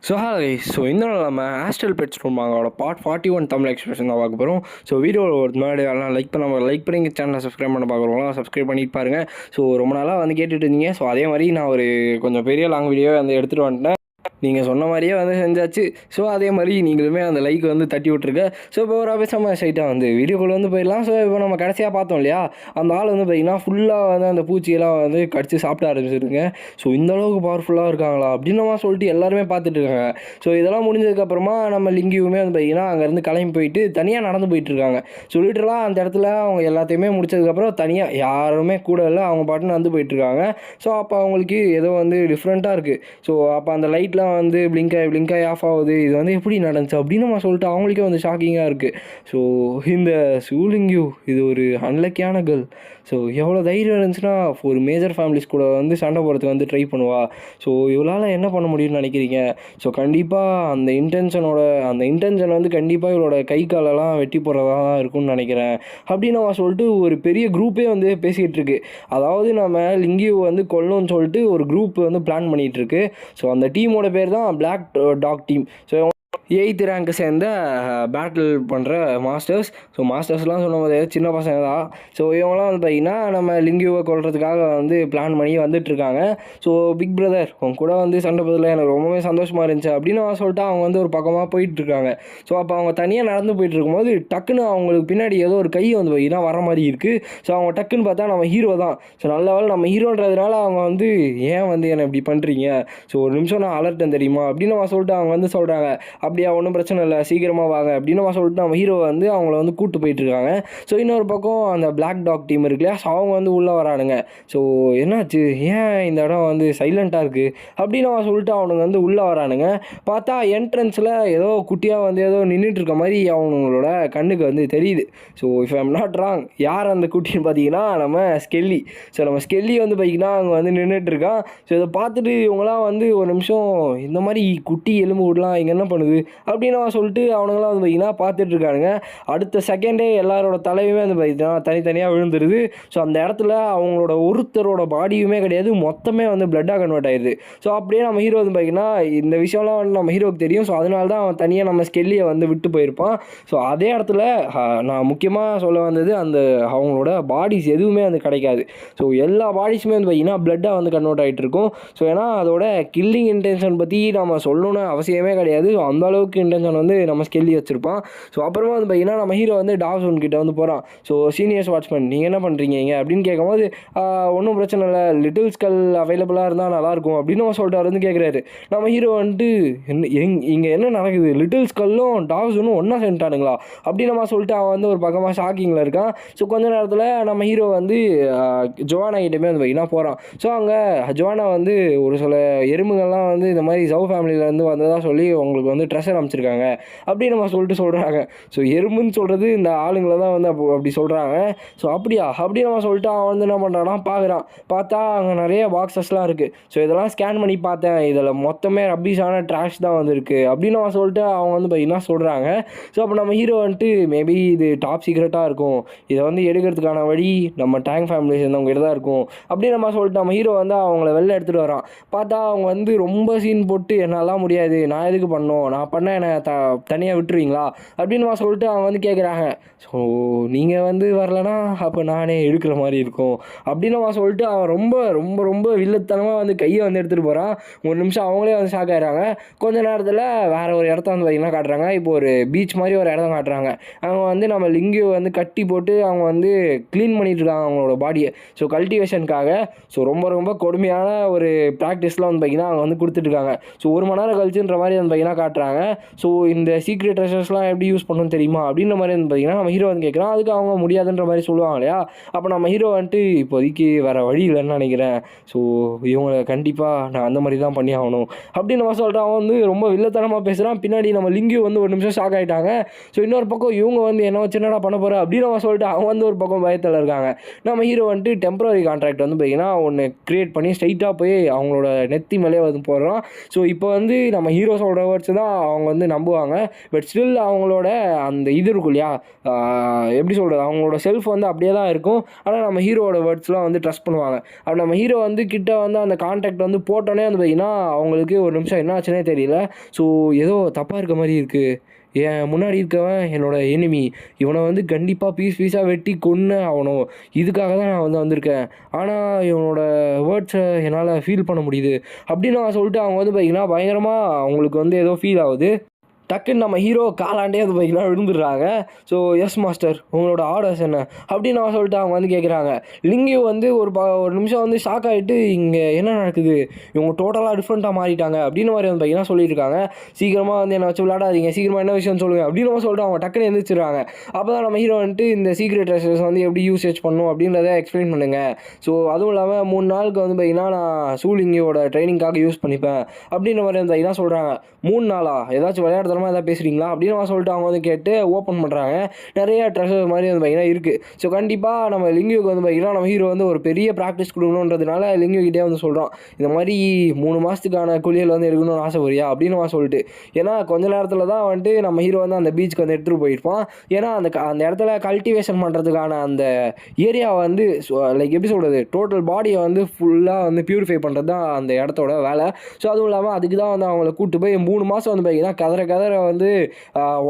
இந்த நாள் நம்ம ஆஸ்ட்ரல் பெட்ஸ் ரூமாங்களோட பார்ட் 41 தமிழ் எக்ஸ்பிரஷன் தான் பார்க்க போகிறோம். வீடியோவில் ஒரு முன்னாடி எல்லாம் லைக் பண்ணி சேனலை சப்ஸ்கிரைப் பண்ண பார்க்குறவங்களாம் சப்ஸ்கிரைப் பண்ணிட்டு பாருங்கள். ரொம்ப நாளாக கேட்டுட்டு இருந்தீங்க. அதே மாதிரி நான் ஒரு கொஞ்சம் பெரிய லாங் வீடியோவை எடுத்துகிட்டு வந்துட்டேன். நீங்கள் சொன்ன மாதிரியே செஞ்சாச்சு. அதே மாதிரி நீங்களுமே அந்த லைக் தட்டி விட்ருங்க. இப்போ ஒரு பேசாமல் ஸ்ட்ரைட்டாக வீடியோக்குள்ளே போயிடலாம். இப்போ நம்ம கடைசியாக பார்த்தோம் இல்லையா, அந்த ஆள் பார்த்திங்கன்னா ஃபுல்லாக அந்த பூச்சியெல்லாம் கடிச்சு சாப்பிட ஆரம்பிச்சிருங்க. இந்த அளவுக்கு பவர்ஃபுல்லாக இருக்காங்களா அப்படின்னு நம்ம சொல்லிட்டு எல்லாருமே பார்த்துட்டு இருக்காங்க. இதெல்லாம் முடிஞ்சதுக்கப்புறமா நம்ம லிங்கியுமே பார்த்திங்கன்னா அங்கேருந்து கிளம்பி போயிட்டு தனியாக நடந்து போயிட்டுருக்காங்க. லிட்டரலாக அந்த இடத்துல அவங்க எல்லாத்தையுமே முடிச்சதுக்கப்புறம் தனியாக யாருமே கூட இல்லை, அவங்க பாட்டுன்னு போயிட்டுருக்காங்க. அப்போ அவங்களுக்கு ஏதோ டிஃப்ரெண்ட்டாக இருக்குது. அப்போ அந்த லைட்லாம் பிளிங்காய் ஆஃப் ஆகுது. இது எப்படி நடந்துச்சு அப்படின்னு நம்ம சொல்லிட்டு அவங்களுக்கே ஷாக்கிங்காக இருக்குது. இந்த சூலிங்யூ இது ஒரு அன்லக்கியான கேர்ள். எவ்வளோ தைரியம் இருந்துச்சுன்னா ஒரு மேஜர் ஃபேமிலிஸ் கூட சண்டை போகிறதுக்கு ட்ரை பண்ணுவா. இவளால் என்ன பண்ண முடியும்னு நினைக்கிறீங்க? கண்டிப்பாக அந்த இன்டென்ஷன் கண்டிப்பாக இவளோட கை காலெல்லாம் வெட்டி போடுறதா தான் இருக்கும்னு நினைக்கிறேன் அப்படின்னு நம்ம சொல்லிட்டு ஒரு பெரிய குரூப்பே பேசிக்கிட்டு இருக்கு. அதாவது நம்ம லிங்கியூ கொல்லணும்னு சொல்லிட்டு ஒரு குரூப் பிளான் பண்ணிகிட்ருக்கு. அந்த டீமோட பேர் தான் பிளாக் டாக் டீம். 8th ரேங்க்கு சேர்ந்த பேட்டில் பண்ணுற மாஸ்டர்ஸ். மாஸ்டர்ஸ்லாம் சொல்லும்போது சின்ன பசங்க தான். இவங்களாம் பார்த்திங்கன்னா நம்ம லிங்கியூவை கொல்றதுக்காக பிளான் பண்ணி வந்துட்டுருக்காங்க. பிக் பிரதர் அவங்க கூட சண்டை பதில் எனக்கு ரொம்பவே சந்தோஷமாக இருந்துச்சு அப்படின்னு சொல்லிட்டு அவங்க ஒரு பக்கமாக போயிட்டுருக்காங்க. அப்போ அவங்க தனியாக நடந்து போயிட்டு இருக்கும்போது டக்குன்னு அவங்களுக்கு பின்னாடி ஏதோ ஒரு கை பார்த்திங்கன்னா வர மாதிரி இருக்குது. அவங்க டக்குன்னு பார்த்தா நம்ம ஹீரோ தான். நல்ல வேலை நம்ம ஹீரோன்றதுனால அவங்க ஏன் என்னை இப்படி பண்ணுறீங்க, ஒரு நிமிஷம் நான் அலர்ட்டேன் தெரியுமா அப்படின்னு சொல்லிட்டு அவங்க சொல்கிறாங்க. அப்படியா, ஒன்றும் பிரச்சனை இல்லை, சீக்கிரமாக வாங்க அப்படின்னு சொல்லிட்டு நம்ம ஹீரோ அவங்கள கூப்பிட்டு போயிட்டுருக்காங்க. இன்னொரு பக்கம் அந்த பிளாக் டாக் டீம் இருக்கு இல்லையா, அவங்க உள்ளே வரானுங்க. என்னாச்சு, ஏன் இந்த இடம் சைலண்ட்டாக இருக்குது அப்படின்னு சொல்லிட்டு அவனுங்க உள்ளே வரானுங்க. பார்த்தா என்ட்ரன்ஸில் ஏதோ குட்டியாக ஏதோ நின்றுட்டு இருக்க மாதிரி அவங்களோட கண்ணுக்கு தெரியுது. இஃப் ஐம் நாட் ராங், யார் அந்த குட்டின்னு பார்த்தீங்கன்னா நம்ம ஸ்கெல்லி. நம்ம ஸ்கெல்லி பார்த்தீங்கன்னா அங்கே நின்றுட்டு இருக்கான். இதை பார்த்துட்டு இவங்களாம் ஒரு நிமிஷம் இந்த மாதிரி குட்டி எலும்பு விடலாம் இங்கே என்ன பண்ணுது அப்படின்னு சொல்லிட்டு அவனுங்களாம் பார்த்திங்கன்னா பார்த்துட்டு இருக்கானுங்க. அடுத்த செகண்டே எல்லாரோட தலையுமே பார்த்திங்கன்னா தனித்தனியாக விழுந்துருது. அந்த இடத்துல அவங்களோட ஒருத்தரோட பாடியுமே கிடையாது, மொத்தமே பிளட்டாக கன்வெர்ட் ஆயிடுது. அப்படியே நம்ம ஹீரோ பார்த்திங்கன்னா இந்த விஷயம்லாம் நம்ம ஹீரோவுக்கு தெரியும். அதனால தான் அவன் தனியாக நம்ம ஸ்கெல்லியை விட்டு போயிருப்பான். அதே இடத்துல நான் முக்கியமாக சொல்ல வந்தது, அந்த அவங்களோட பாடிஸ் எதுவுமே கிடைக்காது. எல்லா பாடிஸுமே பார்த்திங்கன்னா பிளட்டாக கன்வெர்ட் ஆகிட்டு இருக்கும். ஏன்னா அதோட கில்லிங் இன்டென்ஷன் பற்றி நம்ம சொல்லணும்னு அவசியமே கிடையாது. அந்த அளவுக்கு இன்டென்ஷன் நம்ம ஸ்கெல்லி வச்சுருப்பான். அப்புறமா பார்த்திங்கன்னா நம்ம ஹீரோ டாவ்சன் கிட்ட போகிறான். சீனியர்ஸ் வாட்ச்மேன் நீங்கள் என்ன பண்ணுறீங்க இங்கே அப்படின்னு கேட்கும்போது, ஒன்றும் பிரச்சனை இல்லை, லிட்டில் ஸ்கல் அவைலபிளாக இருந்தால் நல்லாயிருக்கும் அப்படின்னு சொல்லிட்டு அவர் கேட்குறாரு. நம்ம ஹீரோ இங்கே என்ன நடக்குது, லிட்டில் ஸ்கல்லும் டாவ்சனும் ஒன்றா சேர்ந்துட்டானுங்களா அப்படின்னு நம்ம சொல்லிட்டு அவன் ஒரு பக்கமாக ஷாக்கிங்கில் இருக்கான். கொஞ்ச நேரத்தில் நம்ம ஹீரோ ஜோவானா கிட்டேயுமே பார்த்திங்கன்னா போகிறான். அங்கே ஜோவானா ஒரு சில எறும்புகள்லாம் இந்த மாதிரி ஜவ் ஃபேமிலியிலேருந்து வந்ததாக சொல்லி உங்களுக்கு ட்ரெஷர் அமைச்சிருக்காங்க அப்படின்னு நம்ம சொல்கிறாங்க. எறும்புன்னு சொல்கிறது இந்த ஆளுங்களை தான் அப்படி சொல்கிறாங்க. அப்படியா அப்படின்னு நம்ம சொல்லிட்டு அவன் என்ன பண்ணுறான்னா பார்க்குறான். பார்த்தா அங்கே நிறைய பாக்ஸஸ்லாம் இருக்குது. இதெல்லாம் ஸ்கேன் பண்ணி பார்த்தேன், இதில் மொத்தமே ரப்பீஸான ட்ராஷ் தான் இருக்குது அப்படின்னு நம்ம சொல்லிட்டு அவங்க பார்த்திங்கன்னா சொல்கிறாங்க. அப்போ நம்ம ஹீரோ மேபி இது டாப் சீக்ரெட்டாக இருக்கும், இதை எடுக்கிறதுக்கான வழி நம்ம டேங்க் ஃபேமிலி சேர்ந்தவங்ககிட்ட தான் இருக்கும் அப்படின்னு நம்ம சொல்லிட்டு நம்ம ஹீரோ அவங்கள வெளில எடுத்துகிட்டு வரான். பார்த்தா அவங்க ரொம்ப சீன் போட்டு என்னாலாம் முடியாது, நான் எதுக்கு பண்ணோம், நான் பண்ண என்னை தனியாக விட்டுருவீங்களா அப்படின்னு சொல்லிட்டு அவங்க கேட்குறாங்க. நீங்கள் வரலன்னா அப்போ நானே எடுக்கிற மாதிரி இருக்கும் அப்படின்னு சொல்லிட்டு அவன் ரொம்ப ரொம்ப ரொம்ப வில்லத்தனமாக கையை எடுத்துகிட்டு போகிறான். ஒரு நிமிஷம் அவங்களே ஷாக் ஆகிறாங்க. கொஞ்ச நேரத்தில் வேறு ஒரு இடத்த பார்த்திங்கன்னா காட்டுறாங்க. இப்போ ஒரு பீச் மாதிரி ஒரு இடத்த காட்டுறாங்க. அவங்க நம்ம லிங்கியூ கட்டி போட்டு அவங்க க்ளீன் பண்ணிட்டு இருக்காங்க அவங்களோட பாடியை. கல்டிவேஷனுக்காக. ரொம்ப ரொம்ப கொடுமையான ஒரு ப்ராக்டிஸ்லாம் பார்த்திங்கன்னா அவங்க கொடுத்துட்ருக்காங்க. 1 மணி நேரம் கழிச்சுன்ற மாதிரி பார்த்திங்கன்னா காட்டுறாங்க. இந்த சீக்ரெட் ட்ரெஷர்ஸ்லாம் எப்படி யூஸ் பண்ணணும்னு தெரியுமா அப்படின்ற மாதிரி பார்த்திங்கன்னா நம்ம ஹீரோ கேட்குறான். அதுக்கு அவங்க முடியாதுன்ற மாதிரி சொல்லுவாங்க இல்லையா. அப்போ நம்ம ஹீரோ இப்போதைக்கு வேறு வழி இல்லைன்னு நினைக்கிறேன், இவங்களை கண்டிப்பாக நான் அந்த மாதிரி தான் பண்ணி ஆகணும் அப்படின்னு நம்ம சொல்கிறேன். அவன் ரொம்ப வில்லத்தனமாக பேசுகிறான். பின்னாடி நம்ம லிங்கியூ ஒரு நிமிஷம் ஷாக் ஆகிட்டாங்க. இன்னொரு பக்கம் இவங்க என்ன வச்சு என்னடா பண்ண போகிற அப்படின்னு நம்ம சொல்லிட்டு அவங்க ஒரு பக்கம் பயத்தில் இருக்காங்க. நம்ம ஹீரோ டெம்பரரி கான்ட்ராக்ட் பார்த்திங்கன்னா ஒன்று க்ரியேட் பண்ணி ஸ்ட்ரைட்டாக போய் அவங்களோட நெத்தி மேலே போடுறான். இப்போ நம்ம ஹீரோ சொல்கிற வேர்ட்ஸ் தான் அவங்க வந்து நம்புவாங்க. பட் ஸ்டில் அவங்களோட அந்த இது இருக்கும் இல்லையா, எப்படி சொல்கிறது, அவங்களோட செல்ஃப் வந்து அப்படியே தான் இருக்கும். ஆனால் நம்ம ஹீரோவோட வேர்ட்ஸ்லாம் வந்து ட்ரஸ்ட் பண்ணுவாங்க. அப்போ நம்ம ஹீரோ வந்து கிட்ட வந்து அந்த கான்டாக்ட் வந்து போட்டோன்னே வந்து பார்த்திங்கன்னா அவங்களுக்கு ஒரு நிமிஷம் என்ன ஆச்சுன்னே தெரியல. ஸோ ஏதோ தப்பாக இருக்க மாதிரி இருக்குது, என் முன்னாடி இருக்கவன் என்னோட எனிமி, இவனை வந்து கண்டிப்பாக பீஸாக வெட்டி கொன்று ஆகணும், இதுக்காக தான் நான் வந்து வந்திருக்கேன், ஆனால் இவனோட வேர்ட்ஸை என்னால் ஃபீல் பண்ண முடியுது அப்படின்னு நான் சொல்லிட்டு அவங்க வந்து பார்த்திங்கன்னா பயங்கரமாக அவங்களுக்கு வந்து ஏதோ ஃபீல் ஆகுது. டக்குன்னு நம்ம ஹீரோ காலாண்டே வந்து பார்த்திங்கன்னா விழுந்துடுறாங்க. ஸோ எஸ் மாஸ்டர், உங்களோட ஆர்டர்ஸ் என்ன அப்படின்னு நான் சொல்லிட்டு அவங்க வந்து கேட்குறாங்க. லிங்கியூ வந்து ஒரு நிமிஷம் வந்து ஷாக் ஆகிட்டு, இங்கே என்ன நடக்குது, இவங்க டோட்டலாக டிஃப்ரெண்ட்டாக மாறிட்டாங்க அப்படின்னு மாதிரி வந்து பார்த்திங்கன்னா சொல்லிட்டு இருக்காங்க. சீக்கிரமாக வந்து என்னை வச்சு விளையாடாதீங்க, சீக்கிரமாக என்ன விஷயம்னு சொல்லுங்கள் அப்படின்னு சொல்லிட்டு அவங்க டக்குன்னு எழுந்திரிச்சிடுறாங்க. அப்போ தான் நம்ம ஹீரோ வந்துட்டு இந்த சீக்ரெட் ட்ரெஷர்ஸ் வந்து எப்படி யூசேஜ் பண்ணணும் அப்படின்றத எக்ஸ்பிளைன் பண்ணுங்கள். ஸோ அதுவும் இல்லாமல் 3 நாளுக்கு வந்து பார்த்திங்கன்னா நான் லிங்கியோட ட்ரைனிங்காக யூஸ் பண்ணிப்பேன் அப்படின்ற மாதிரி வந்து பார்த்திங்கன்னா சொல்கிறாங்க. 3 நாளா ஏதாச்சும் விளையாடுற எதாவது பேசுகிறீங்களா அப்படின்னு சொல்லிட்டு அவங்க வந்து கேட்டு ஓப்பன் பண்ணுறாங்க. நிறைய ட்ரெஷர் மாதிரி வந்து பார்த்திங்கன்னா இருக்குது. ஸோ கண்டிப்பாக நம்ம லிங்கியூக்கு வந்து பார்த்திங்கன்னா நம்ம ஹீரோ வந்து ஒரு பெரிய ப்ராக்டிஸ் கொடுக்கணுன்றதுனால லிங்கியூக்கிட்டே வந்து சொல்கிறோம், இந்த மாதிரி 3 மாதத்துக்கான குளியல் வந்து எடுக்கணும்னு ஆசைப்படியா அப்படின்னு சொல்லிட்டு. ஏன்னா கொஞ்ச நேரத்தில் தான் வந்துட்டு நம்ம ஹீரோ வந்து அந்த பீச்சுக்கு வந்து எடுத்துகிட்டு போயிருப்பான். ஏன்னா அந்த இடத்துல கல்டிவேஷன் பண்ணுறதுக்கான அந்த ஏரியா வந்து லைக் எப்படி சொல்கிறது, டோட்டல் பாடியை வந்து ஃபுல்லாக வந்து பியூரிஃபை பண்ணுறது தான் அந்த இடத்தோட வேலை. ஸோ அதுவும் இல்லாமல் அதுக்கு தான் வந்து அவங்கள கூப்பிட்டு போய் 3 மாதம் வந்து பார்த்திங்கன்னா கதற வந்து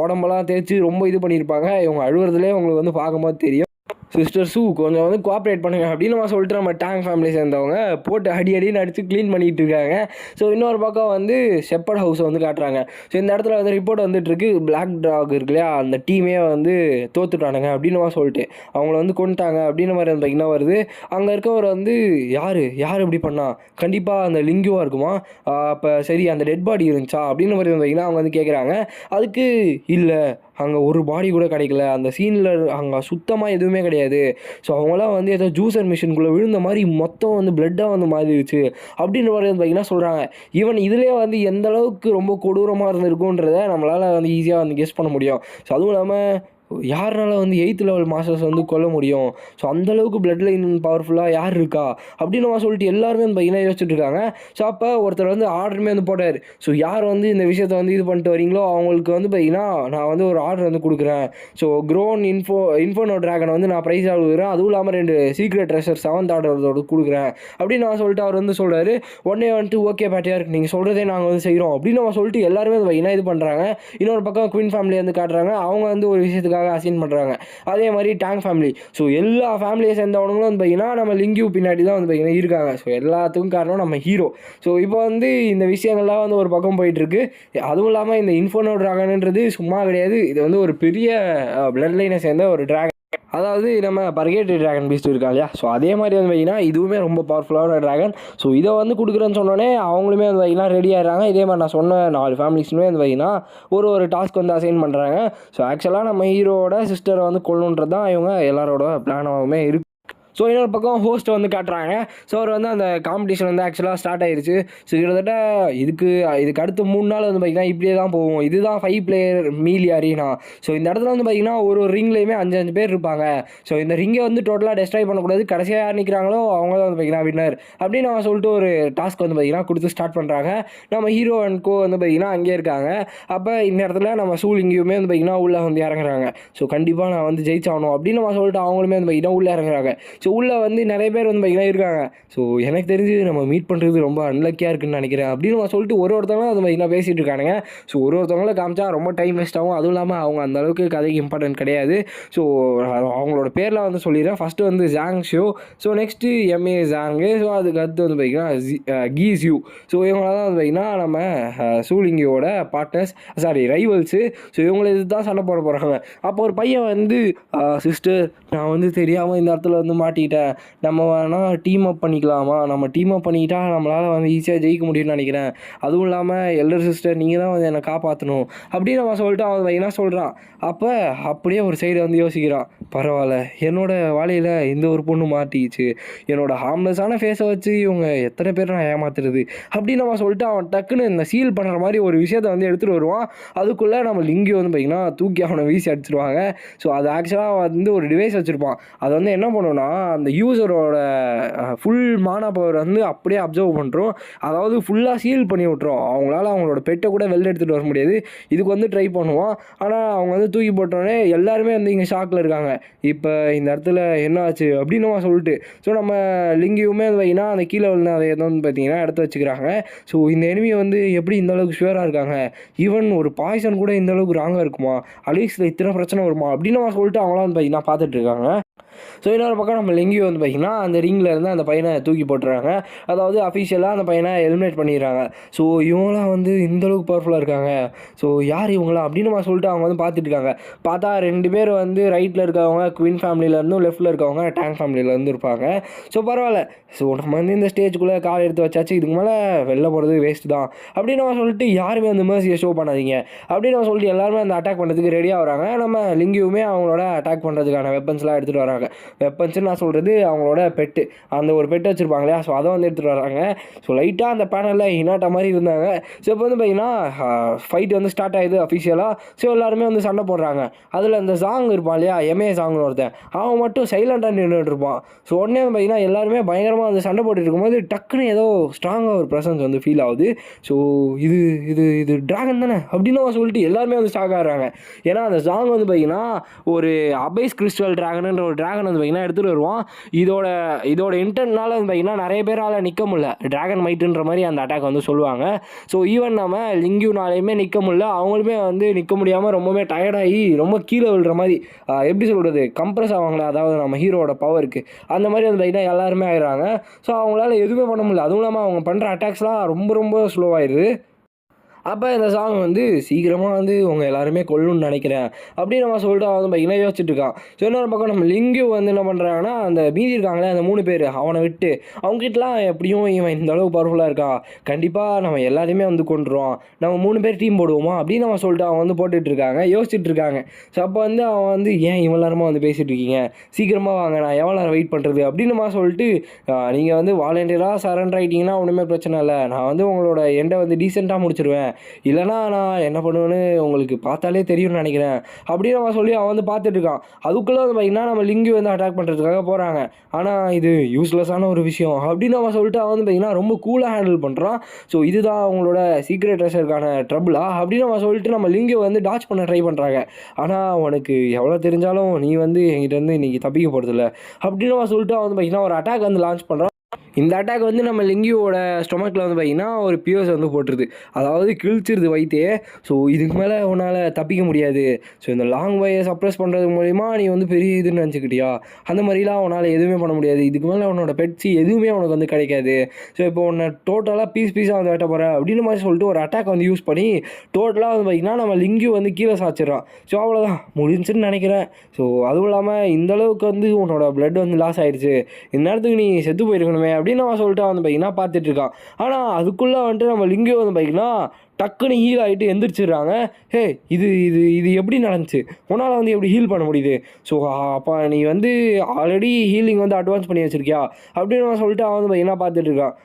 உடம்பெல்லாம் தேய்ச்சி ரொம்ப இது பண்ணியிருப்பாங்க. இவங்க அழுவுறதுலேயே உங்களுக்கு வந்து பார்க்கும்போது தெரியும். சிஸ்டர் சூ கொஞ்சம் வந்து கோஆப்ரேட் பண்ணுங்க அப்படின்னு சொல்லிட்டு நம்ம டேங் ஃபேமிலி சேர்ந்தவங்க போட்டு அடின்னு அடித்து க்ளீன் பண்ணிகிட்டு இருக்காங்க. ஸோ இன்னொரு பக்கம் வந்து ஷெப்பர்ட் ஹவுஸை வந்து காட்டுறாங்க. ஸோ இந்த இடத்துல வந்து ரிப்போர்ட் வந்துட்டுருக்கு, பிளாக் டாக் இருக்கு இல்லையா, அந்த டீமே வந்து தோத்துட்டானுங்க அப்படின்னு சொல்லிட்டு அவங்கள வந்து கொண்டுட்டாங்க அப்படின்னு மாதிரி வந்து பார்த்திங்கன்னா வருது. அங்கே இருக்கவர் வந்து யார் இப்படி பண்ணா, கண்டிப்பாக அந்த லிங்குவாக இருக்குமா, அப்போ சரி அந்த டெட் பாடி இருந்துச்சா அப்படின்னு மாதிரி வந்து பார்த்திங்கன்னா அவங்க வந்து கேட்குறாங்க. அதுக்கு இல்லை, அங்கே ஒரு பாடி கூட கிடைக்கல, அந்த சீனில் அங்கே சுத்தமாக எதுவுமே கிடையாது. ஸோ அவங்களாம் வந்து ஏதோ ஜூஸர் மிஷினுக்குள்ளே விழுந்த மாதிரி மொத்தம் வந்து பிளட்டாக வந்து மாறிடுச்சு அப்படின்ற மாதிரி வந்து பார்த்திங்கன்னா சொல்கிறாங்க. ஈவன் இதிலே வந்து எந்த அளவுக்கு ரொம்ப கொடூரமாக இருந்திருக்குன்றதை நம்மளால் வந்து ஈஸியாக வந்து கெஸ் பண்ண முடியும். ஸோ அதுவும் இல்லாமல் யாருனால வந்து 8th லெவல் மாஸ்டர்ஸ் வந்து கொல்ல முடியும், ஸோ அந்தளவுக்கு பிளட் லைன் பவர்ஃபுல்லாக யார் இருக்கா அப்படின்னு சொல்லிட்டு எல்லாருமே வந்து பார்த்திங்கன்னா யோசிச்சுட்டு இருக்காங்க. ஸோ அப்போ ஒருத்தர் வந்து ஆர்டருமே வந்து போட்டார். ஸோ யார் வந்து இந்த விஷயத்தை வந்து இது பண்ணிட்டு வரீங்களோ அவங்களுக்கு வந்து பார்த்திங்கன்னா நான் வந்து ஒரு ஆர்டர் வந்து கொடுக்குறேன். ஸோ க்ரோன் இன்ஃபோனோ ட்ராகனை வந்து நான் ப்ரைஸாக கொடுக்குறேன், அதுவும் இல்லாமல் 2 சீக்ரெட் ட்ரெஷர் 7th ஆர்டரோட கொடுக்குறேன் அப்படின்னு சொல்லிட்டு அவர் வந்து சொல்கிறாரு. உடனே வந்துட்டு ஓகே பேட்டியார், நீங்கள் சொல்கிறதே நாங்கள் வந்து செய்கிறோம் அப்படின்னு சொல்லிட்டு எல்லாருமே வந்து பார்த்திங்கன்னா இது பண்ணுறாங்க. இன்னொரு பக்கம் குயின் ஃபேமிலி வந்து காட்டுறாங்க, அவங்க வந்து ஒரு விஷயத்துக்காக அசைன் பண்ணுறாங்க. அதே மாதிரி டேங் ஃபேமிலி, ஸோ எல்லா ஃபேமிலியை சேர்ந்தவங்களும் வந்து பார்த்திங்கன்னா நம்ம லிங்கியூ பின்னாடி தான் வந்து பார்த்திங்கன்னா இருக்காங்க. ஸோ எல்லாத்துக்கும் காரணம் நம்ம ஹீரோ. ஸோ இப்போ வந்து இந்த விஷயங்கள்லாம் வந்து ஒரு பக்கம் போயிட்டுருக்கு. அதுவும் இல்லாமல் இந்த இன்ஃபோனோ ட்ராகன்ன்றது சும்மா கிடையாது, இது வந்து ஒரு பெரிய பிளட் லைனை சேர்ந்த ஒரு ட்ராகன். அதாவது நம்ம பர்கேட்டரி ட்ராகன் பீஸ்ட் இருக்கா இல்லையா, ஸோ அதே மாதிரி வந்து பார்த்திங்கன்னா இதுவுமே ரொம்ப பவர்ஃபுல்லான ட்ராகன். ஸோ இதை வந்து கொடுக்குறேன்னு சொன்னோடனே அவங்களுமே வந்து பார்த்திங்கன்னா ரெடி ஆகிடுறாங்க. இதே மாதிரி நான் சொன்ன 4 ஃபேமிலிஸுமே வந்து பார்த்திங்கன்னா ஒரு டாஸ்க் வந்து அசைன் பண்ணுறாங்க. ஸோ ஆக்சுவலாக நம்ம ஹீரோவோட சிஸ்டரை வந்து கொல்லணுன்றது தான் இவங்க எல்லாரோட பிளானாகவுமே இருக்குது. ஸோ இன்னொரு பக்கம் ஹோஸ்ட்டை வந்து காட்டுறாங்க. ஸோ அவர் வந்து அந்த காம்படிஷன் வந்து ஆக்சுவலாக ஸ்டார்ட் ஆகிடுச்சு. ஸோ கிட்டத்தட்ட இதுக்கு அடுத்து 3 நாள் வந்து பார்த்திங்கன்னா இப்படியே தான் போகும். இதுதான் 5 பிளேயர் மீலி அரீனா. ஸோ இந்த இடத்துல வந்து பார்த்திங்கன்னா ஒரு ரிங்லேயுமே 5 பேர் இருப்பாங்க. ஸோ இந்த ரிங்கை வந்து டோட்டலாக டெஸ்ட்ராய் பண்ணக்கூடாது, கடைசியாக யார் நிற்கிறாங்களோ அவங்க தான் வந்து பார்த்திங்கன்னா வின்னர் அப்படின்னு நான் சொல்லிட்டு ஒரு டாஸ்க் வந்து பார்த்திங்கன்னா கொடுத்து ஸ்டார்ட் பண்ணுறாங்க. நம்ம ஹீரோ அண்ட் கோ வந்து பார்த்திங்கன்னா அங்கேயே இருக்காங்க. அப்போ இந்த இடத்துல நம்ம இங்கேயுமே வந்து பார்த்திங்கன்னா உள்ளே வந்து இறங்குறாங்க. ஸோ கண்டிப்பாக நான் வந்து ஜெயிச்சாகணும் அப்படின்னு நம்ம சொல்லிட்டு அவங்களுமே வந்து பார்த்திங்கன்னா உள்ளே இறங்குறாங்க. ஸோ உள்ளே வந்து நிறைய பேர் வந்து பார்த்திங்கன்னா இருக்காங்க. ஸோ எனக்கு தெரிஞ்சு நம்ம மீட் பண்ணுறது ரொம்ப அன்லக்கியாக இருக்குன்னு நினைக்கிறேன் அப்படின்னு நான் சொல்லிட்டு ஒருத்தவங்களும் அது பார்த்திங்கன்னா பேசிகிட்டு இருக்கானுங்க. ஸோ ஒருத்தவங்களும் காமிச்சா ரொம்ப டைம் வேஸ்ட் ஆகும். அதுவும் இல்லாமல் அவங்க அந்தளவுக்கு கதைக்கு இம்பார்ட்டன்ட் கிடையாது. ஸோ அவங்களோட பேரில் வந்து சொல்லிடுறேன். ஃபஸ்ட்டு வந்து Zhang Xiao, so next Ma Zhang, so அதுக்கு அடுத்து வந்து பார்த்திங்கன்னா கீஸ் யூ. ஸோ இவங்களாம் தான் வந்து பார்த்திங்கன்னா நம்ம சூலிங்கியோட பார்ட்னர்ஸ், ரைவல்ஸு. ஸோ இவங்களை இது தான் சண்டை போட போகிறாங்க. அப்போ ஒரு பையன் வந்து சிஸ்டர் நான் வந்து தெரியாமல் இந்த இடத்துல வந்து மாட்டிக்கிட்டேன், நம்ம வேணால் டீம் அப் பண்ணிக்கலாமா, நம்ம டீம் அப் பண்ணிக்கிட்டா நம்மளால் வந்து ஈஸியாக ஜெயிக்க முடியும்னு நினைக்கிறேன், அதுவும் இல்லாமல் எல்டர் சிஸ்டர் நீங்கள் தான் வந்து என்னை காப்பாற்றணும் அப்படின்னு நம்ம சொல்லிட்டு அவன் என்ன சொல்கிறான். அப்போ அப்படியே ஒரு சைடு வந்து யோசிக்கிறான், பரவாயில்ல என்னோடய வாழையில் இந்த ஒரு பொண்ணு மாட்டிக்கிச்சு, என்னோடய ஹார்ம்லெஸ்ஸான ஃபேஸை வச்சு இவங்க எத்தனை பேர் நான் ஏமாத்துறது அப்படின்னு நம்ம சொல்லிட்டு அவன் டக்குன்னு இந்த சீல் பண்ணுற மாதிரி ஒரு விஷயத்தை வந்து எடுத்துகிட்டு வருவான். அதுக்குள்ளே நம்ம லிங்கி வந்து பார்த்திங்கன்னா தூக்கி அவனை வீசி அடிச்சிடுவாங்க. ஸோ அது ஆக்சுவலாக வந்து ஒரு டிவைஸ் வச்சுருப்பான். அதை வந்து என்ன பண்ணுன்னா அந்த யூசரோட ஃபுல் மானா பவர் வந்து அப்படியே அப்சர்வ் பண்ணுறோம். அதாவது ஃபுல்லாக சீல் பண்ணி விட்ரும். அவங்களால அவங்களோட பெட்டை கூட வெளில எடுத்துகிட்டு வர முடியாது. இதுக்கு வந்து ட்ரை பண்ணுவோம். ஆனால் அவங்க வந்து தூக்கி போட்டோடனே எல்லாருமே வந்து இங்கே ஷாக்கில் இருக்காங்க. இப்போ இந்த இடத்துல என்ன ஆச்சு அப்படின்னு சொல்லிட்டு ஸோ நம்ம லிங்கியுமே வந்து பார்த்தீங்கன்னா அந்த கீழே விழுந்து அதை எதோ வந்து பார்த்தீங்கன்னா எடுத்து வச்சுக்கிறாங்க. ஸோ இந்த எனிமியை வந்து எப்படி இந்த அளவுக்கு ஷுவராக இருக்காங்க, ஈவன் ஒரு பாய்சன் கூட இந்த அளவுக்கு ராங்காக இருக்குமா, அலிக்ஸில் இத்தனை பிரச்சனை வருமா அப்படின்னு சொல்லிட்டு அவங்களாம் வந்து பார்த்தீங்கன்னா பார்த்துட்டு இருக்காங்க. ஸோ இன்னொரு பக்கம் நம்ம லிங்கியோ வந்து பார்த்திங்கன்னா அந்த ரிங்கில் இருந்து அந்த பையனை தூக்கி போட்டுறாங்க. அதாவது அஃபிஷியலாக அந்த பையனை எலிமினேட் பண்ணிடுறாங்க. ஸோ இவங்களாம் வந்து இந்தளவுக்கு பவர்ஃபுல்லாக இருக்காங்க. ஸோ யார் இவங்களாம் அப்படின்னு சொல்லிட்டு அவங்க வந்து பார்த்துட்டு இருக்காங்க. பார்த்தா 2 பேர் வந்து ரைட்டில் இருக்கவங்க குயின் ஃபேமிலியிலேருந்தும், லெஃப்ட்டில் இருக்கவங்க டேங்க் ஃபேமிலியிலேருந்து இருப்பாங்க. ஸோ பரவாயில்ல, ஸோ நம்ம வந்து இந்த ஸ்டேஜுக்குள்ளே கால் எடுத்து வச்சாச்சு, இதுக்கு மேலே வெளில போகிறது வேஸ்ட்டு தான் அப்படின்னு சொல்லிட்டு யாருமே அந்த மேர்சியை ஷோ பண்ணாதீங்க அப்படின்னு சொல்லிட்டு எல்லாருமே அந்த அட்டாக் பண்ணுறதுக்கு ரெடியாக வராங்க. நம்ம லிங்கியுமே அவங்களோட அட்டாக் பண்ணுறதுக்கான வெப்பன்ஸ்லாம் எடுத்துகிட்டு வராங்க. வெப்பன்ஸ்ன்னு நான் சொல்கிறது அவங்களோட பெட்டு, அந்த ஒரு பெட்டு வச்சுருப்பாங்க இல்லையா, ஸோ அதை வந்து எடுத்துகிட்டு வராங்க. ஸோ லைட்டாக அந்த பேனலில் இனாட்டா மாதிரி இருந்தாங்க. ஸோ இப்போ வந்து பார்த்திங்கன்னா ஃபைட் வந்து ஸ்டார்ட் ஆகிடுது அஃபிஷியலாக. ஸோ எல்லாருமே வந்து சண்டை போடுறாங்க. அதில் அந்த சாங் இருப்பான் இல்லையா, எம்ஏ சாங்னு ஒருத்தன், அவன் மட்டும் சைலண்டாக நின்றுட்டு இருப்பான். ஸோ உடனே வந்து பார்த்திங்கன்னா எல்லாருமே பயங்கரமாக வந்து சண்டை போட்டுட்டு இருக்கும்போது டக்குன்னு ஏதோ ஸ்ட்ராங்காக ஒரு ப்ரெசன்ஸ் வந்து ஃபீல் ஆகுது. ஸோ இது இது இது ட்ராகன் தானே அப்படின்னு சொல்லிட்டு எல்லாருமே வந்து ஸ்டாக் ஆகிறாங்க. ஏன்னா அந்த சாங் வந்து பார்த்திங்கன்னா ஒரு அபைஸ் கிறிஸ்டல் ட்ராகனுன்ற ஒரு ட்ராகன் வந்து பார்த்திங்கன்னா எடுத்துகிட்டு வருவான். இதோட இன்டென்ட்னால வந்து பார்த்திங்கன்னா நிறைய பேரால் நிற்க முடியல, ட்ராகன் மைட்டுன்ற மாதிரி அந்த அட்டாக் வந்து சொல்லுவாங்க. ஸோ ஈவன் நம்ம லிங்கியூனாலையுமே நிற்க முடியல, அவங்களுமே வந்து நிற்க முடியாமல் ரொம்பவே டயர்டாகி ரொம்ப கீழே விழுற மாதிரி எப்படி சொல்கிறது, கம்ப்ரெஸ் ஆவாங்களே, அதாவது நம்ம ஹீரோட பவருக்கு அந்த மாதிரி வந்து பார்த்திங்கன்னா எல்லாருமே ஆயிடுறாங்க. ஸோ அவங்களால எதுவுமே பண்ண முடியல. அதுவும் இல்லாமல் அவங்க பண்ணுற அட்டாக்ஸ்லாம் ரொம்ப ரொம்ப ஸ்லோவாகிடுது. அப்போ இந்த சாங் வந்து சீக்கிரமாக வந்து உங்கள் எல்லாருமே கொல்லணும்னு நினைக்கிறேன் அப்படின்னு நம்ம சொல்லிட்டு அவன் வந்து பார்த்திங்கன்னா யோசிச்சுட்டு இருக்கான். ஸோ இன்னொரு பக்கம் நம்ம லிங்கியூ வந்து என்ன பண்ணுறாங்கன்னா அந்த மீதி இருக்காங்களே அந்த 3 பேர், அவனை விட்டு அவங்ககிட்டலாம் எப்படியும் இவன் இந்த அளவுக்கு பவர்ஃபுல்லாக இருக்கான், கண்டிப்பாக நம்ம எல்லாத்தையுமே வந்து கொண்டுருவான், நம்ம 3 பேர் டீம் போடுவோமா அப்படின்னு நம்ம சொல்லிட்டு அவன் வந்து போட்டுட்டு இருக்காங்க, யோசிச்சுட்டு இருக்காங்க. ஸோ அப்போ வந்து அவன் வந்து ஏன் இவ்வளோ நேரமாக வந்து பேசிகிட்டு இருக்கீங்க, சீக்கிரமாக வாங்க, நான் எவ்வளோ நேரம் வெயிட் பண்ணுறது அப்படின்னு நம்ம சொல்லிட்டு நீங்கள் வந்து வாலண்டியராக சரண்டர் ஆகிட்டிங்கன்னா ஒன்றுமே பிரச்சனை இல்லை, நான் வந்து உங்களோட எண்டை வந்து டீசெண்டாக முடிச்சிடுவேன், இல்லைனா நான் என்ன பண்ணுவேன்னு உங்களுக்கு பார்த்தாலே தெரியும்னு நினைக்கிறேன் அப்படின்னு அவன் சொல்லி அவன் வந்து பார்த்துட்டு இருக்கான். அதுக்குள்ளே வந்து பார்த்திங்கன்னா நம்ம லிங்கி வந்து அட்டாக் பண்ணுறதுக்காக போகிறாங்க. ஆனால் இது யூஸ்லெஸ்ஸான ஒரு விஷயம் அப்படின்னு அவன் சொல்லிட்டு அவன் வந்து பார்த்திங்கன்னா ரொம்ப கூலாக ஹேண்டில் பண்ணுறான். ஸோ இதுதான் அவங்களோட சீக்ரெட் ட்ரெஷருக்கான ட்ரபிளா அப்படின்னு அவன் சொல்லிட்டு நம்ம லிங்கி வந்து டாச் பண்ண ட்ரை பண்ணுறாங்க. ஆனால் உனக்கு எவ்வளோ தெரிஞ்சாலும் நீ வந்து என்கிட்ட வந்து இன்றைக்கி தப்பிக்க போகிறதில்ல அப்படின்னு அவன் சொல்லிட்டு அவன் வந்து பார்த்திங்கன்னா ஒரு அட்டாக் வந்து லான்ச் பண்ணுறான். இந்த அட்டாக் வந்து நம்ம லிங்கியோட ஸ்டொமக்கில் வந்து பார்த்திங்கன்னா ஒரு பியர்ஸ் வந்து போட்டுருது, அதாவது கிழிச்சிருது வயிற்றே. ஸோ இதுக்கு மேலே உன்னால் தப்பிக்க முடியாது, ஸோ இந்த லாங் வயை சப்ரஸ் பண்ணுறது மூலிமா நீ வந்து பெரிய இதுன்னு நினச்சிக்கிட்டியா, அந்த மாதிரிலாம் உன்னால் எதுவுமே பண்ண முடியாது, இதுக்கு மேலே உன்னோட பெட்ஸி எதுவுமே உனக்கு வந்து கிடைக்காது, ஸோ இப்போ உன்னை டோட்டலாக பீஸாக வந்து வெட்ட போகிறேன் அப்படின்னு மாதிரி சொல்லிட்டு ஒரு அட்டாக் வந்து யூஸ் பண்ணி டோட்டலாக வந்து பார்த்திங்கன்னா நம்ம லிங்கியூ வந்து கீழே சாய்ச்சிட்றான். ஸோ அவ்வளோதான் முடிஞ்சுன்னு நினைக்கிறேன். ஸோ அதுவும் இல்லாமல் இந்தளவுக்கு வந்து உன்னோட பிளட் வந்து லாஸ் ஆகிடுச்சு, இந்த நேரத்துக்கு நீ செத்து போயிருக்கணுமே அப்படின்னு அவன் சொல்லிட்டு வந்து பார்த்திங்கன்னா பார்த்துட்டு இருக்கான். ஆனால் அதுக்குள்ளே வந்துட்டு நம்ம லிங்கியோ வந்து பார்த்திங்கன்னா டக்குன்னு ஹீல் ஆகிட்டு எந்திரிச்சிடுறாங்க. ஹே இது இது இது எப்படி நடந்துச்சு, உன்னால் வந்து எப்படி ஹீல் பண்ண முடியுது, ஸோ அப்போ நீ வந்து ஆல்ரெடி ஹீலிங் வந்து அட்வான்ஸ் பண்ணி வச்சுருக்கியா அப்படின்னு சொல்லிட்டு அவன் வந்து பார்த்திங்கன்னா பார்த்துட்டு இருக்கான்.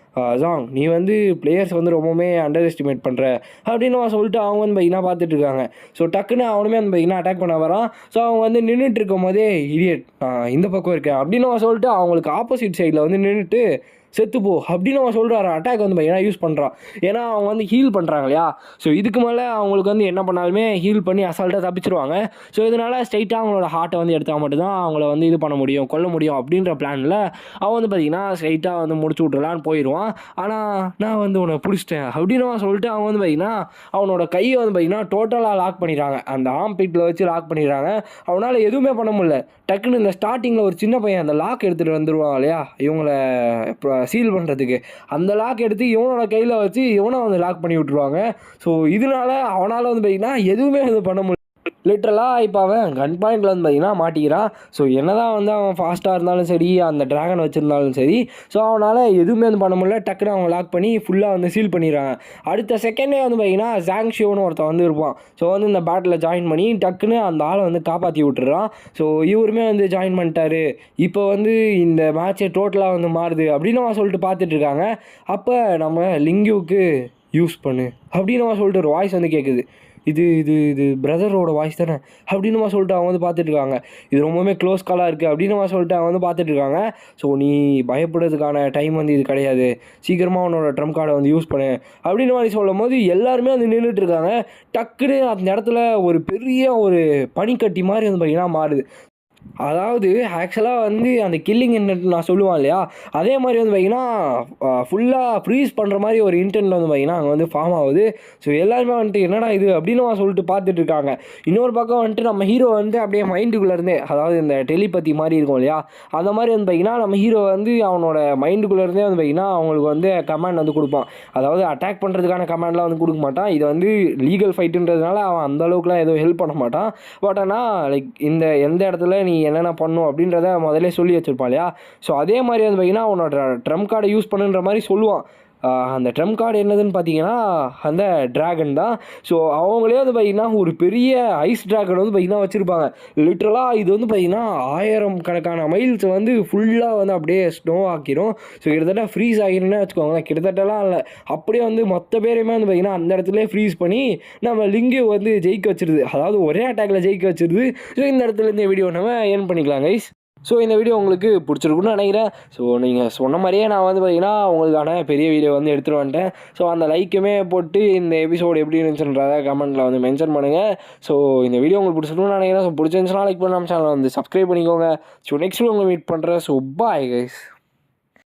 ஜாங் நீ வந்து பிளேயர்ஸ் வந்து ரொம்பவுமே அண்டர் எஸ்டிமேட் பண்ணுற அப்படின்னு அவன் சொல்லிட்டு அவங்க வந்து பார்த்திங்கன்னா பார்த்துட்டு இருக்காங்க. ஸோ டக்குன்னு அவனுமே வந்து பார்த்திங்கன்னா அட்டாக் பண்ண வரான். ஸோ அவங்க வந்து நின்றுட்டு இருக்கும் போதே இடியட் இந்த பக்கம் இருக்கேன் அப்படின்னு அவன் சொல்லிட்டு அவங்களுக்கு ஆப்போசிட் சைடில் வந்து நின்றுட்டு செத்துப்போ அப்படின்னு அவன் சொல்கிறாரு. அட்டாக் வந்து பார்த்திங்கன்னா யூஸ் பண்ணுறான். ஏன்னா அவங்க வந்து ஹீல் பண்ணுறாங்க இல்லையா, ஸோ இதுக்கு மேலே அவங்களுக்கு வந்து என்ன பண்ணாலுமே ஹீல் பண்ணி அசால்ட்டாக தப்பிச்சிருவாங்க. ஸோ இதனால் ஸ்ட்ரைட்டாக அவங்களோட ஹார்ட்டை வந்து எடுத்தால் மட்டும்தான் அவங்கள வந்து இது பண்ண முடியும், கொல்ல முடியும் அப்படின்ற பிளானில் அவன் வந்து பார்த்திங்கன்னா ஸ்ட்ரைட்டாக வந்து முடிச்சு விட்றலான்னு போயிடுவான். ஆனால் நான் வந்து உன்னை பிடிச்சிட்டேன் அப்படின்னு அவன் சொல்லிட்டு அவன் வந்து பார்த்திங்கன்னா அவனோட கையை வந்து பார்த்திங்கன்னா டோட்டலாக லாக் பண்ணிடுறாங்க, அந்த ஆம் பிட்டில் வச்சு லாக் பண்ணிடுறாங்க. அவனால் எதுவுமே பண்ண முடியல. டக்குன்னு இந்த ஸ்டார்டிங்கில் ஒரு சின்ன பையன் அந்த லாக் எடுத்துகிட்டு வந்துடுவான் இல்லையா இவங்கள சீல் பண்ணுறதுக்கு, அந்த லாக் எடுத்து இவனோட கையில் வச்சு இவனை வந்து லாக் பண்ணி விட்டுருவாங்க. ஸோ இதனால அவனால் வந்து பார்த்திங்கன்னா எதுவுமே வந்து பண்ண முடியல. லிட்ரலாக இப்போ அவன் கன் பாயிண்டில் வந்து பார்த்திங்கன்னா மாட்டிக்கிறான். ஸோ என்ன தான் வந்து அவன் ஃபாஸ்ட்டாக இருந்தாலும் சரி, அந்த ட்ராகன் வச்சுருந்தாலும் சரி, ஸோ அவனால் எதுவுமே வந்து பண்ண முடியல. டக்குன்னு அவங்க லாக் பண்ணி ஃபுல்லாக வந்து சீல் பண்ணிடுறாங்க. அடுத்த செகண்டே வந்து பார்த்திங்கன்னா ஜாங் ஷியோன்னு ஒருத்தன் வந்து இருப்பான். ஸோ வந்து இந்த பேட்டில் ஜாயின் பண்ணி டக்குன்னு அந்த ஆளை வந்து காப்பாற்றி விட்டுறான். ஸோ இவருமே வந்து ஜாயின் பண்ணிட்டாரு, இப்போ வந்து இந்த மேட்சே டோட்டலாக வந்து மாறுது அப்படின்னு அவன் சொல்லிட்டு பார்த்துட்ருக்காங்க. அப்போ நம்ம லிங்கியூக்கு யூஸ் பண்ணு அப்படின்னு சொல்லிட்டு ஒரு வாய்ஸ் வந்து கேட்குது. இது இது இது பிரதரோட வாய்ஸ் தானே அப்படின்னு சொல்லிட்டு அவங்க வந்து பார்த்துட்ருக்காங்க. இது ரொம்பவுமே க்ளோஸ் காலாக இருக்குது அப்படின்னு சொல்லிட்டு அவங்க வந்து பார்த்துட்ருக்காங்க. ஸோ நீ பயப்படுறதுக்கான டைம் வந்து இது கிடையாது, சீக்கிரமாக அவனோட ட்ரம்ப் கார்டை வந்து யூஸ் பண்ணு அப்படின்னு மாதிரி சொல்லும் போது எல்லாருமே வந்து நின்றுட்டுருக்காங்க. டக்குன்னு அந்த இடத்துல ஒரு பெரிய ஒரு பனிக்கட்டி மாதிரி வந்து பார்த்திங்கன்னா மாறுது. அதாவது ஆக்சுவலாக வந்து அந்த கில்லிங் இன்டென்ட் நான் சொல்லுவேன் இல்லையா, அதே மாதிரி வந்து பார்த்திங்கன்னா ஃபுல்லாக ஃப்ரீஸ் பண்ணுற மாதிரி ஒரு இன்டென்ட் வந்து பார்த்திங்கன்னா அங்கே வந்து ஃபார்ம் ஆகுது. ஸோ எல்லாருமே வந்துட்டு என்னடா இது அப்படின்னு சொல்லிட்டு பார்த்துட்டு இருக்காங்க. இன்னொரு பக்கம் வந்துட்டு நம்ம ஹீரோ வந்து அப்படியே மைண்டுக்குள்ளேருந்தே, அதாவது இந்த டெலிபதி மாதிரி இருக்கும் இல்லையா, அந்த மாதிரி வந்து பார்த்திங்கன்னா நம்ம ஹீரோ வந்து அவனோட மைண்டுக்குள்ளேருந்தே வந்து பார்த்திங்கன்னா அவங்களுக்கு வந்து கமாண்ட் வந்து கொடுப்பான். அதாவது அட்டாக் பண்ணுறதுக்கான கமாண்ட்லாம் வந்து கொடுக்க மாட்டான். இது வந்து லீகல் ஃபைட்டுன்றதுனால அவன் அந்த அளவுக்குலாம் எதுவும் ஹெல்ப் பண்ண மாட்டான். பட் ஆனால் லைக் இந்த எந்த இடத்துல நீ என்னென்ன பண்ணும் அப்படின்றத முதல்ல சொல்லி வச்சுருப்பான் இல்லையா. ஸோ அதே மாதிரி வந்து பார்த்திங்கன்னா அவனோட ட்ரம்ப் கார்டை யூஸ் பண்ணுன்ற மாதிரி சொல்லுவான். அந்த ட்ரம்ப் கார்டு என்னதுன்னு பார்த்தீங்கன்னா அந்த ட்ராகன் தான். ஸோ அவங்களே வந்து பார்த்திங்கன்னா ஒரு பெரிய ஐஸ் ட்ராகன் வந்து பார்த்திங்கன்னா வச்சுருப்பாங்க. லிட்ரலாக இது வந்து பார்த்திங்கன்னா 1000 கணக்கான மைல்ஸ் வந்து ஃபுல்லாக வந்து அப்படியே ஸ்னோ ஆக்கிரும். ஸோ கிட்டத்தட்ட ஃப்ரீஸ் ஆகிரும்னே வச்சுக்கோங்களேன். கிட்டத்தட்டலாம் இல்லை, அப்படியே வந்து மொத்த பேருமே வந்து பார்த்திங்கன்னா அந்த இடத்துல ஃப்ரீஸ் பண்ணி நம்ம லிங்கை வந்து ஜெயிக்க வச்சிருது. அதாவது ஒரே அட்டாக்ல ஜெயிக்க வச்சிருது. ஸோ இந்த இடத்துல இந்த வீடியோ நம்ம ஏர்ன் பண்ணிக்கலாம் கைஸ். ஸோ இந்த வீடியோ உங்களுக்கு பிடிச்சிருக்குன்னு நினைக்கிறேன். ஸோ நீங்கள் சொன்ன மாதிரியே நான் வந்து பார்த்திங்கன்னா உங்களுக்கான பெரிய வீடியோ வந்து எடுத்துகிட்டு வந்துட்டேன். ஸோ அந்த லைக்குமே போட்டு இந்த எபிசோடு எப்படி இருந்துச்சுன்றத கமெண்ட்டில் வந்து மென்ஷன் பண்ணுங்கள். ஸோ இந்த வீடியோ உங்களுக்கு பிடிச்சிருக்குன்னு நினைக்கிறேன். ஸோ பிடிச்சிருந்துச்சுன்னா லைக் பண்ணி நம்ம சேனலை வந்து சப்ஸ்கிரைப் பண்ணிக்கோங்க. ஸோ நெக்ஸ்ட் உங்களை மீட் பண்ணுறேன். So bye guys.